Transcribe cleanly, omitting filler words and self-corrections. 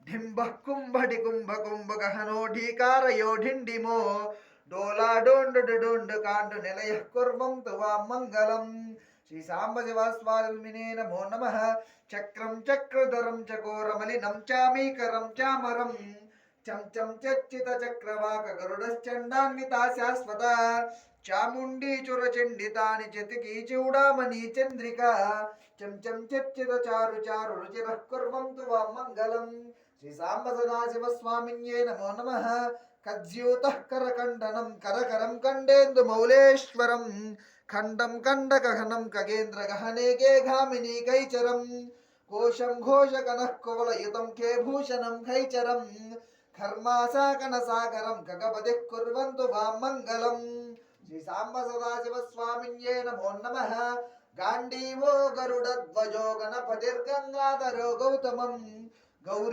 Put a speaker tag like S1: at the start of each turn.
S1: ढिंबः कुंभटि कुंभ कुंभ गहनो ढीकारयो ढिंडिमो डोला डोंड डोंड कांड निलय कुर्वन्तु वां मंगलम श्री सांब शिवास्वामिने नमो नमः चक्रं चक्रधरं चकोरमलिनं चामीकरं चामरं चम चम चच्चित चक्रवाक गरुडश्चंडान्विता शाश्वत चामुंडी चुरचंडितानि चतिकी चूडामणि चंद्रिका चम चम चच्चित चारु चारु रुचिरः कुर्वन्तु वां मंगलम श्री सांब सदाशिव स्वामिन्ये नमो नमः कज्यूतः करकण्डनं करकरं कंडेन्दु मौलेश्वरं खंडं कंडकघनं खगेन्द्र गहने के घामिनी कैचरं कोशं घोषकनः कुवलयुतं के भूषणं खैचरं खर्मासाकनसागरं खगपतिः कुर्वन्तु वां मंगलम् श्री सांब सदाशिव स्वामिन्ये नमो नमः गांडीवो गरुडध्वजो गणपतिर्गंगाधरो गौतमं गौरी